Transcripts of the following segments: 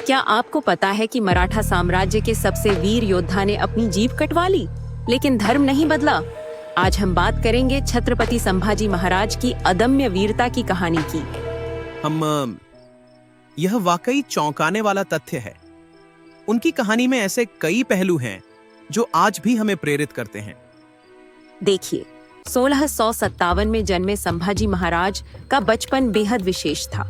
क्या आपको पता है कि मराठा साम्राज्य के सबसे वीर योद्धा ने अपनी जीभ कटवा ली, लेकिन धर्म नहीं बदला? आज हम बात करेंगे छत्रपति संभाजी महाराज की अदम्य वीरता की कहानी की। यह वाकई चौंकाने वाला तथ्य है। उनकी कहानी में ऐसे कई पहलू हैं जो आज भी हमें प्रेरित करते हैं। देखिए, 1657 में जन्मे संभाजी महाराज का बचपन बेहद विशेष था।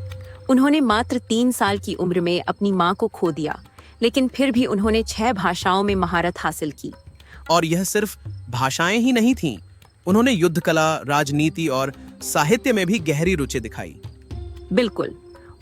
उन्होंने मात्र 3 साल की उम्र में अपनी मां को खो दिया, लेकिन फिर भी उन्होंने 6 भाषाओं में महारत हासिल की। और यह सिर्फ भाषाएं ही नहीं थीं, उन्होंने युद्ध कला, राजनीति और साहित्य में भी गहरी रुचि दिखाई। बिल्कुल,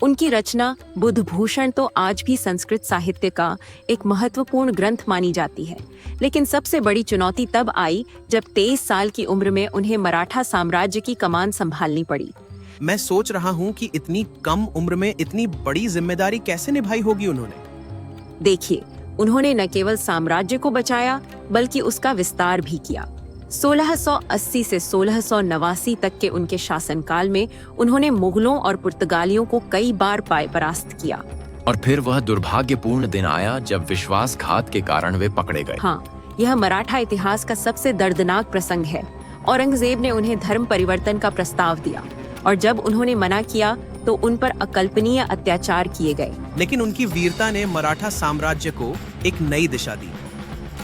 उनकी रचना बुधभूषण तो आज भी संस्कृत साहित्य का एक महत्वपूर्ण ग्रंथ मानी जाती है। लेकिन सबसे बड़ी चुनौती तब आई जब 23 साल की उम्र में उन्हें मराठा साम्राज्य की कमान संभालनी पड़ी। मैं सोच रहा हूं कि इतनी कम उम्र में इतनी बड़ी जिम्मेदारी कैसे निभाई होगी उन्होंने। देखिए, उन्होंने न केवल साम्राज्य को बचाया बल्कि उसका विस्तार भी किया। 1680 से 1689 तक के उनके शासनकाल में उन्होंने मुगलों और पुर्तगालियों को कई बार परास्त किया। और फिर वह दुर्भाग्यपूर्ण दिन आया जब विश्वासघात के कारण वे पकड़े गए। हाँ, यह मराठा इतिहास का सबसे दर्दनाक प्रसंग है। औरंगजेब ने उन्हें धर्म परिवर्तन का प्रस्ताव दिया और जब उन्होंने मना किया तो उन पर अकल्पनीय अत्याचार किए गए। लेकिन उनकी वीरता ने मराठा साम्राज्य को एक नई दिशा दी।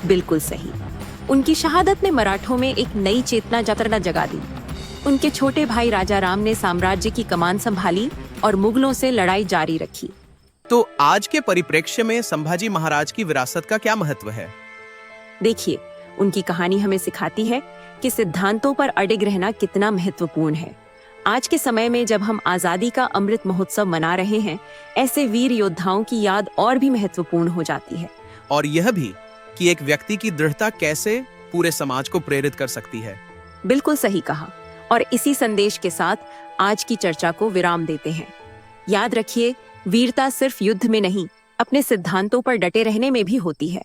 बिल्कुल सही। उनकी शहादत ने मराठों में एक नई चेतना जगा दी। उनके छोटे भाई राजा राम ने साम्राज्य की कमान संभाली और मुगलों से लड़ाई जारी रखी। तो आज के परिप्रेक्ष्य में संभाजी महाराज की विरासत का क्या महत्व है? देखिए, उनकी कहानी हमें सिखाती है कि सिद्धांतों पर अडिग रहना कितना महत्वपूर्ण है। आज के समय में जब हम आजादी का अमृत महोत्सव मना रहे हैं, ऐसे वीर योद्धाओं की याद और भी महत्वपूर्ण हो जाती है। और यह भी कि एक व्यक्ति की दृढ़ता कैसे पूरे समाज को प्रेरित कर सकती है। बिल्कुल सही कहा। और इसी संदेश के साथ आज की चर्चा को विराम देते हैं। याद रखिए, वीरता सिर्फ युद्ध में नहीं, अपने सिद्धांतों पर डटे रहने में भी होती है।